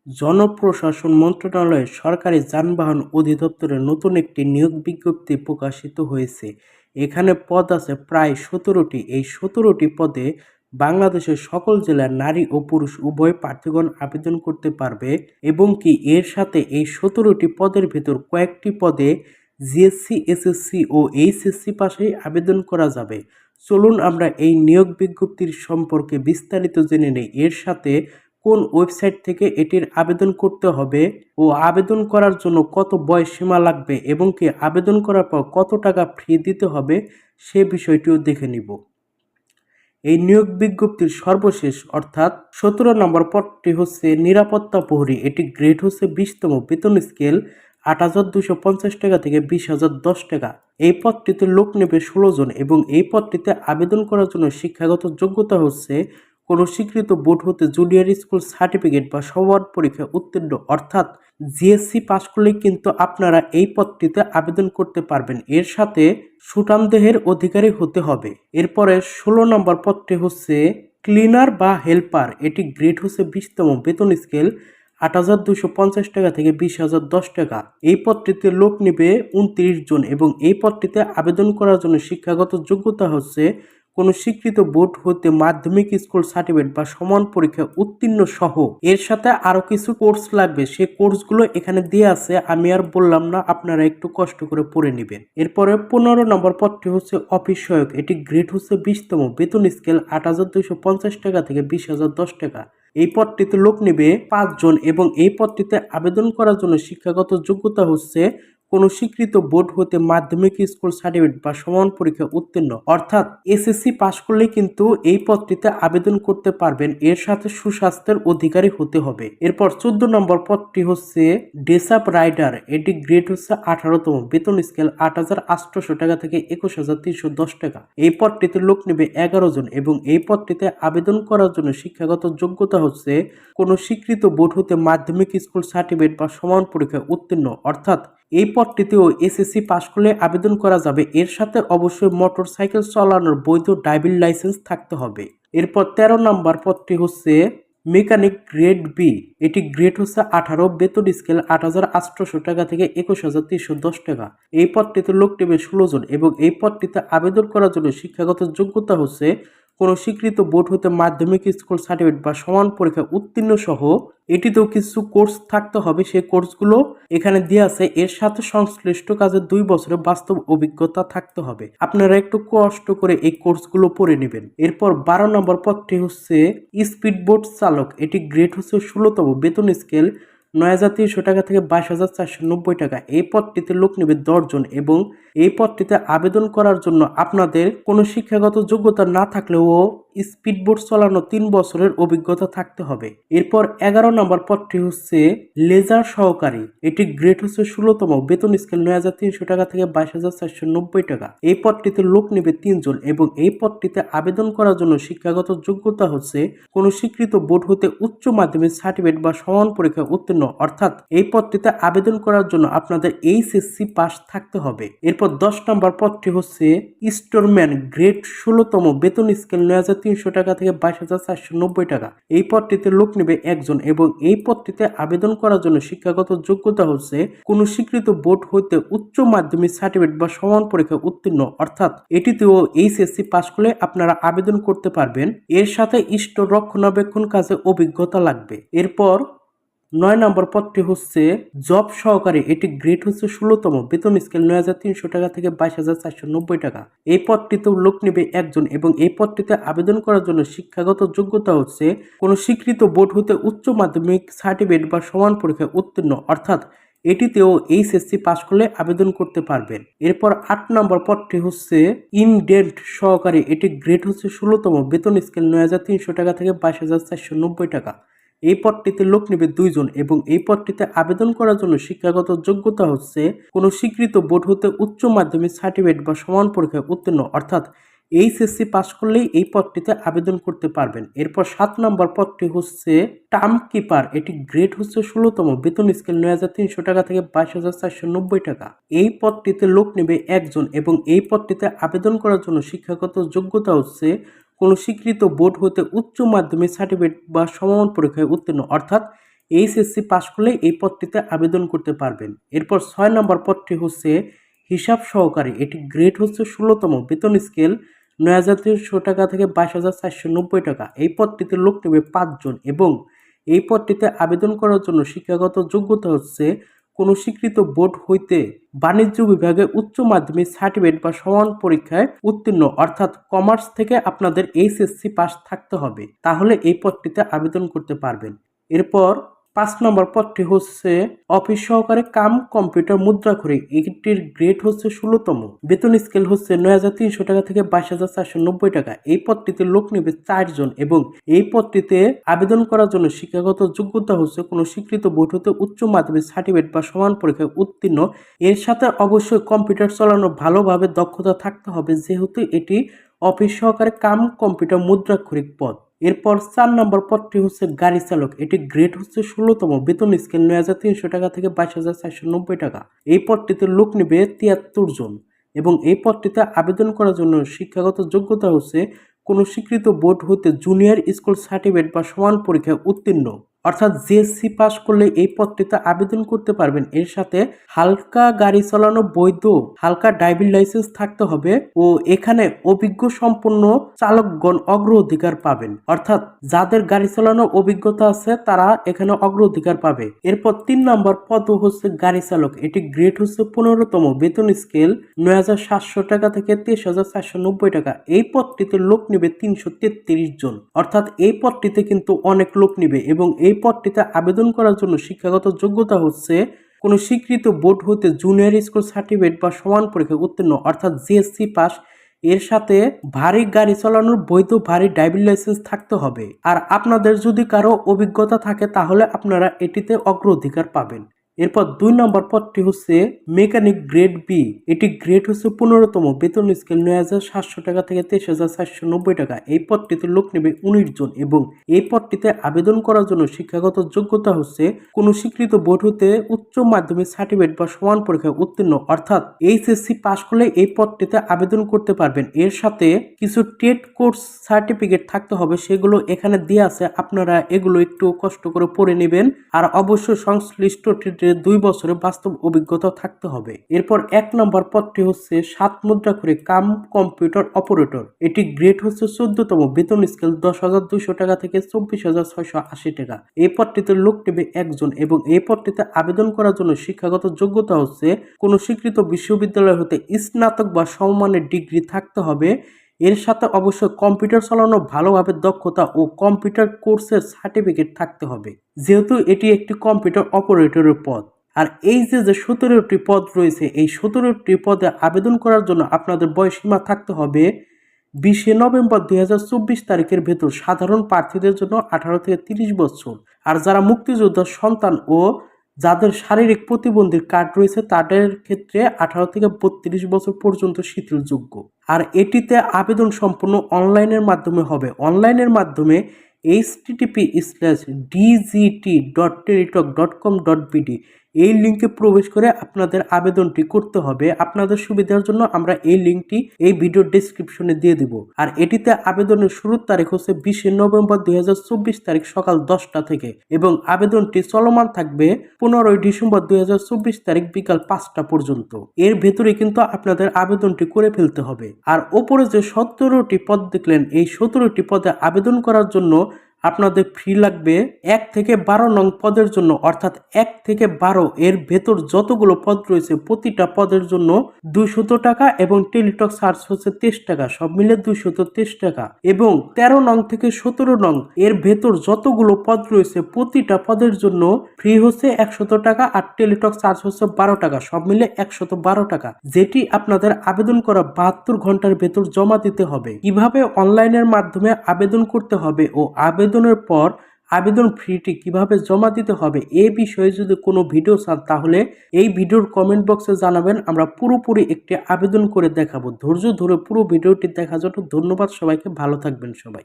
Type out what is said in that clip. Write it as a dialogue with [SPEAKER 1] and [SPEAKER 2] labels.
[SPEAKER 1] জনপ্রশাসন মন্ত্রণালয়ের সরকারি যানবাহন অধিদপ্তরে নতুন একটি নিয়োগ বিজ্ঞপ্তি প্রকাশিত হয়েছে। এখানে পদ আছে প্রায় ১৭টি। এই ১৭টি পদে বাংলাদেশের সকল জেলার নারী ও পুরুষ উভয় প্রার্থীগণ আবেদন করতে পারবে এবং কি এর সাথে এই ১৭টি পদের ভেতর কয়েকটি পদে জিএসসি, এসএসসি ও এইচএসসি পাশেই আবেদন করা যাবে। চলুন আমরা এই নিয়োগ বিজ্ঞপ্তির সম্পর্কে বিস্তারিত জেনে নেই। এর সাথে কোন ওয়েবসাইট থেকে এটির আবেদন করতে হবে ও আবেদন করার জন্য কত বয়স সীমা লাগবে এবং কি আবেদন করার পর কত টাকা ফি দিতে হবে সে বিষয়টিও দেখে নিব। এই নিয়োগ বিজ্ঞপ্তির সর্বশেষ অর্থাৎ ১৭ নম্বর পদটি হচ্ছে নিরাপত্তা প্রহরী। এটি গ্রেড হচ্ছে ২০তম, বেতন স্কেল ৮,২৫০ টাকা থেকে ২০,০১০ টাকা। এই পদটিতে লোক নেবে ১৬ জন এবং এই পদটিতে আবেদন করার জন্য শিক্ষাগত যোগ্যতা হচ্ছে কোনো স্বীকৃত বোর্ড হতে জুনিয়র স্কুল সার্টিফিকেট বা সমান পরীক্ষায় উত্তীর্ণ অর্থাৎ জিএসসি পাশ করলেই কিন্তু আপনারা এই পদটিতে আবেদন করতে পারবেন। এর সাথে সুঠামদেহের অধিকারী হতে হবে। এরপরে ১৬ নম্বর পদটি হচ্ছে ক্লিনার বা হেল্পার। এটি গ্রেড হচ্ছে ২০তম, বেতন স্কেল ৮,২৫০ টাকা থেকে ২০,০১০ টাকা। এই পদটিতে লোক নেবে ২৯ জন এবং এই পদটিতে আবেদন করার জন্য শিক্ষাগত যোগ্যতা হচ্ছে কোনো স্বীকৃত বোর্ড হতে মাধ্যমিক স্কুল সার্টিফিকেট বা সমান পরীক্ষায় উত্তীর্ণ সহ এর সাথে আরো কিছু কোর্স লাগবে। সেই কোর্সগুলো এখানে দিয়ে আছে, আমি আর বললাম না, আপনারা একটু কষ্ট করে পড়ে নেবেন। এরপরে ১৫ নম্বর পদটি হচ্ছে অফিস সহায়ক। এটি গ্রেড হচ্ছে ২০তম, বেতন স্কেল ৮,২৫০ টাকা থেকে ২০,০১০ টাকা। এই পদটিতে লোক নেবে ৫ জন এবং এই পদটিতে আবেদন করার জন্য শিক্ষাগত যোগ্যতা হচ্ছে কোনো স্বীকৃত বোর্ড হতে মাধ্যমিক স্কুল সার্টিফিকেট বা সমান পরীক্ষা উত্তীর্ণ অর্থাৎ এসএসসি পাশ করলে কিন্তু এই পদটিতে আবেদন করতে পারবেন। এর সাথে সুস্বাস্থ্যের অধিকারী হতে হবে। এরপর ১৪ নম্বর পদটি হচ্ছে ডেসাপ রাইডার। এটি গ্রেড হচ্ছে ১৮তম, বেতন স্কেল ৮,৮০০ টাকা থেকে ২১,৩১০ টাকা। এই পদটিতে লোক নেবে ১১ জন এবং এই পদটিতে আবেদন করার জন্য শিক্ষাগত যোগ্যতা হচ্ছে কোনো স্বীকৃত বোর্ড হতে মাধ্যমিক স্কুল সার্টিফিকেট বা সমান পরীক্ষায় উত্তীর্ণ অর্থাৎ এই পদটিতেও এসএসসি পাশ করলে আবেদন করা যাবে। এর সাথে অবশ্যই মোটর সাইকেল চালানোর বৈধ ড্রাইভিং লাইসেন্স থাকতে হবে। এরপর ১৩ নম্বর পদটি হচ্ছে মেকানিক গ্রেড বি। এটি গ্রেড হচ্ছে ১৮, বেতন স্কেল ৮,৮০০ টাকা থেকে ২১,৩১০ টাকা। এই পদটিতে লোক নেবে ১৬ জন এবং এই পদটিতে আবেদন করার জন্য শিক্ষাগত যোগ্যতা হচ্ছে কোনো স্বীকৃত বোর্ড হতে মাধ্যমিক স্কুল সার্টিফিকেট বা সমান পরীক্ষায় উত্তীর্ণ সহ এটিতেও কিছু কোর্স থাকতে হবে। সেই কোর্সগুলো এখানে দেওয়া আছে। এর সাথে সংশ্লিষ্ট কাজে ২ বছরের বাস্তব অভিজ্ঞতা থাকতে হবে। আপনারা একটু কষ্ট করে এই কোর্সগুলো পড়ে নেবেন। এরপর ১২ নম্বর পদটি হচ্ছে স্পিডবোট চালক। এটি গ্রেড হচ্ছে ১৬তম, বেতন স্কেল ৯,৩০০ টাকা থেকে ২২,৪৯০ টাকা। এই পদটিতে লোক নেবে ১০ জন এবং এই পদটিতে আবেদন করার জন্য আপনাদের কোনো শিক্ষাগত যোগ্যতা না থাকলেও স্পিডবোট চালানো ৩ বছরের অভিজ্ঞতা থাকতে হবে। এরপর ১১ নম্বর পদটি হচ্ছে লেজার সহকারী। এটি গ্রেড হচ্ছে ১৬তম, বেতন স্কেল ৯,৩০০ টাকা থেকে ২২,৪৯০ টাকা। এই পদটিতে লোক নেবে ৩ জন এবং এই পদটিতে আবেদন করার জন্য শিক্ষাগত যোগ্যতা হচ্ছে কোনো স্বীকৃত বোর্ড হতে উচ্চ মাধ্যমিক সার্টিফিকেট বা সমান পরীক্ষায় উত্তীর্ণ অর্থাৎ এই পদটিতে আবেদন করার জন্য আপনাদের এইচএসসি পাস থাকতে হবে। এরপর ১০ নম্বর পদটি হচ্ছে স্টোরম্যান, গ্রেড ১৬তম, বেতন স্কেল ৯,৩০০ টাকা থেকে ২২,৪৯০ টাকা। এই পদটিতে লোক নেবে ১ জন এবং এই পদটিতে আবেদন করার জন্য শিক্ষাগত যোগ্যতা হচ্ছে কোনো স্বীকৃত বোর্ড হতে উচ্চ মাধ্যমিক সার্টিফিকেট বা সমান পরীক্ষায় উত্তীর্ণ অর্থাৎ এটিতেও এইচএসসি পাস করলে আপনারা আবেদন করতে পারবেন। এর সাথে স্টোর রক্ষণাবেক্ষণ কাজে অভিজ্ঞতা লাগবে। এরপর ৯ নম্বর পদটি হচ্ছে জব সহকারী। এটি গ্রেড হচ্ছে ১৬তম, বেতন স্কেল ৯,৩০০ টাকা থেকে ২২,৪৯০ টাকা। এই পদটিতেও লোক নেবে ১ জন এবং এই পদটিতে আবেদন করার জন্য শিক্ষাগত যোগ্যতা হচ্ছে কোনো স্বীকৃত বোর্ড হতে উচ্চ মাধ্যমিক সার্টিফিকেট বা সমান পরীক্ষায় উত্তীর্ণ অর্থাৎ এটিতেও এইচএসসি পাস করলে আবেদন করতে পারবেন। এরপর ৮ নম্বর পদটি হচ্ছে ইনডেন্ট সহকারী। এটি গ্রেড হচ্ছে ১৬তম, বেতন স্কেল ৯,৩০০ টাকা থেকে ২২,৪৯০ টাকা। এই পদটিতে লোক নেবে ২ জন এবং এই পদটিতে আবেদন করার জন্য শিক্ষাগত যোগ্যতা হচ্ছে কোনো স্বীকৃত বোর্ড হতে উচ্চ মাধ্যমিক সার্টিফিকেট বা সমান পরীক্ষায় উত্তীর্ণ অর্থাৎ এইচএসসি পাস করলেই এই পদটিতে আবেদন করতে পারবেন। এরপর ৭ নম্বর পদটি হচ্ছে টার্ম কিপার। এটি গ্রেড হচ্ছে ১৬তম, বেতন স্কেল ৯,৩০০ টাকা থেকে ২২,৪৯০ টাকা। এই পদটিতে লোক নেবে ১ জন এবং এই পদটিতে আবেদন করার জন্য শিক্ষাগত যোগ্যতা হচ্ছে কোনো স্বীকৃত বোর্ড হতে উচ্চ মাধ্যমিক সার্টিফিকেট বা সমমান পরীক্ষায় উত্তীর্ণ অর্থাৎ এইচএসসি পাশ করলে এই পদটিতে আবেদন করতে পারবেন। এরপর 6 নম্বর পদটি হচ্ছে হিসাব সহকারী, এটি গ্রেড হচ্ছে 16তম, বেতন স্কেল ৯,৩০০ টাকা থেকে ২২,৪৯০ টাকা। এই পদটিতে লোক নেবে 5 জন এবং এই পদটিতে আবেদন করার জন্য শিক্ষাগত যোগ্যতা হচ্ছে কোনো স্বীকৃত বোর্ড হইতে বাণিজ্য বিভাগে উচ্চ মাধ্যমিক সার্টিফিকেট বা সমান পরীক্ষায় উত্তীর্ণ, অর্থাৎ কমার্স থেকে আপনাদের এইচএসসি পাস থাকতে হবে, তাহলে এই পদটিতে আবেদন করতে পারবেন। এরপর 5 নম্বর পদটি হচ্ছে অফিস সহকারী কাম কম্পিউটার মুদ্রাক্ষরিক, এটির গ্রেড হচ্ছে 16তম, বেতন স্কেল হচ্ছে ৯,৩০০ টাকা থেকে ২২,৪৯০ টাকা। এই পদটিতে লোক নেবে 4 জন এবং এই পদটিতে আবেদন করার জন্য শিক্ষাগত যোগ্যতা হচ্ছে কোনো স্বীকৃত বোর্ড হতে উচ্চ মাধ্যমিক সার্টিফিকেট বা সমান পরীক্ষায় উত্তীর্ণ। এর সাথে অবশ্যই কম্পিউটার চালানো ভালোভাবে দক্ষতা থাকতে হবে, যেহেতু এটি অফিস সহকারী কাম কম্পিউটার মুদ্রাক্ষরিক পদ। এরপর 4 নম্বর পদটি হচ্ছে গাড়ি চালক, এটি গ্রেড হচ্ছে 16তম, বেতন স্কেল ৯,৩০০ টাকা থেকে ২২,৪৯০ টাকা। এই পদটিতে লোক নেবে ৭৩ জন এবং এই পদটিতে আবেদন করার জন্য শিক্ষাগত যোগ্যতা হচ্ছে কোনো স্বীকৃত বোর্ড হতে জুনিয়র স্কুল সার্টিফিকেট বা সমান পরীক্ষায় উত্তীর্ণ, অর্থাৎ জেএসসি পাস করলে এই পদটিতে আবেদন করতে পারবেন। এর সাথে হালকা গাড়ি চালানো বৈধ হালকা ড্রাইভিং লাইসেন্স থাকতে হবে ও এখানে অভিজ্ঞ সম্পন্ন চালকগণ অগ্রাধিকার পাবেন, অর্থাৎ যাদের গাড়ি চালানোর অভিজ্ঞতা আছে তারা এখানে অগ্রাধিকার পাবে। এরপর 3 নম্বর পদ হচ্ছে গাড়ি চালক, এটি গ্রেড হচ্ছে 15তম, বেতন স্কেল ৯,৭০০ টাকা থেকে ২৩,৪৯০ টাকা। এই পদটিতে লোক নেবে ৩৩৩ জন, অর্থাৎ এই পদটিতে কিন্তু অনেক লোক নেবে এবং এই পদটিতে আবেদন করার জন্য শিক্ষাগত যোগ্যতা হচ্ছে কোনো স্বীকৃত বোর্ড হতে জুনিয়র স্কুল সার্টিফিকেট বা সমান পরীক্ষায় উত্তীর্ণ, অর্থাৎ জিএসসি পাস। এর সাথে ভারী গাড়ি চালানোর বৈধ ভারী ড্রাইভিং লাইসেন্স থাকতে হবে। আর আপনাদের যদি কারো অভিজ্ঞতা থাকে তাহলে আপনারা এটিতে অগ্রাধিকার পাবেন। এরপর 2 নম্বর পদটি হচ্ছে মেকানিক গ্রেড বি, এটি গ্রেড হচ্ছে 15তম, বেতন স্কেল ৯,৭০০ টাকা থেকে ২৩,৪৯০ টাকা। এই পদটিতে লোক নেবে 19 জন এবং এই পদটিতে আবেদন করার জন্য শিক্ষাগত যোগ্যতা হচ্ছে কোনো স্বীকৃত বোর্ড হতে উচ্চ মাধ্যমিক সার্টিফিকেট বা সমান পরীক্ষায় উত্তীর্ণ, অর্থাৎ এইচএসসি পাস করলে এই পদটিতে আবেদন করতে পারবেন। এর সাথে কিছু টেট কোর্স সার্টিফিকেট থাকতে হবে, সেগুলো এখানে দেওয়া আছে, আপনারা এগুলো একটু কষ্ট করে পড়ে নেবেন। আর অবশ্যই সংশ্লিষ্ট 2 বছরের বাস্তব অভিজ্ঞতা থাকতে হবে। এরপর 1 নম্বর পদটি হচ্ছে 7 মুদ্রাক্ষরিক কাম কম্পিউটার অপারেটর, এটি গ্রেড হচ্ছে 14তম, বেতন স্কেল 10,200 টাকা থেকে 24,680 টাকা। এই পদটিতে লোক নেবে 1 জন এবং এই পদটিতে আবেদন করার জন্য শিক্ষাগত যোগ্যতা হচ্ছে কোনো স্বীকৃত বিশ্ববিদ্যালয় হতে স্নাতক বা সমমানের ডিগ্রি থাকতে হবে। এর সাথে অবশ্যই কম্পিউটার চালানো ভালোভাবে দক্ষতা ও কম্পিউটার কোর্সের সার্টিফিকেট থাকতে হবে, যেহেতু এটি একটি কম্পিউটার অপারেটরের পদ। আর এই যে 17টি পদ রয়েছে, এই 17টি পদে আবেদন করার জন্য আপনাদের বয়সসীমা থাকতে হবে 20 নভেম্বর 2024 তারিখের ভেতর সাধারণ প্রার্থীদের জন্য 18 থেকে 30 বছর, আর যারা মুক্তিযোদ্ধার সন্তান ও যাদের শারীরিক প্রতিবন্ধীর কার্ড রয়েছে তাদের ক্ষেত্রে 18 থেকে 32 বছর পর্যন্ত শিথিলযোগ্য। আর এটিতে আবেদন সম্পূর্ণ অনলাইনের মাধ্যমে হবে। অনলাইনের মাধ্যমে http://dgt.teletalk.com.bd এই লিঙ্কে প্রবেশ করে আপনাদের আবেদনটি করতে হবে। আপনাদের সুবিধার জন্য আমরা এই লিঙ্কটি এই ভিডিও ডেসক্রিপশনে দিয়ে দেব। আর এটিতে আবেদনের শুরুর তারিখ হচ্ছে 20 নভেম্বর 2024 তারিখ সকাল 10টা থেকে এবং আবেদনটি চলমান থাকবে 15 ডিসেম্বর 2024 তারিখ বিকাল 5টা পর্যন্ত। এর ভেতরে কিন্তু আপনাদের আবেদনটি করে ফেলতে হবে। আর ওপরে যে 17টি পদ দেখলেন, এই 17টি পদে আবেদন করার জন্য আপনাদের ফি লাগবে 1 থেকে 12 নং পদের জন্য, অর্থাৎ 1 থেকে 12 এর ভেতর যতগুলো পদ রয়েছে প্রতিটা পদের জন্য 200 টাকা এবং টেলিটক চার্জ হচ্ছে 23 টাকা, সব মিলে 223 টাকা। এবং 13 নং থেকে 17 নং এর ভেতর যতগুলো পদ রয়েছে প্রতিটা পদের জন্য ফ্রি হচ্ছে 100 টাকা আর টেলিটক চার্জ হচ্ছে 12 টাকা, সব মিলে 112 টাকা, যেটি আপনাদের আবেদন করা 72 ঘন্টার ভেতর জমা দিতে হবে। কিভাবে অনলাইনের মাধ্যমে আবেদন করতে হবে ও আবেদনের পর আবেদন ফিটি কিভাবে জমা দিতে হবে এই বিষয়ে যদি কোনো ভিডিও চান তাহলে এই ভিডিওর কমেন্ট বক্সে জানাবেন, আমরা পুরোপুরি একটি আবেদন করে দেখাবো। ধৈর্য ধরে পুরো ভিডিওটি দেখার জন্য ধন্যবাদ সবাইকে, ভালো থাকবেন সবাই।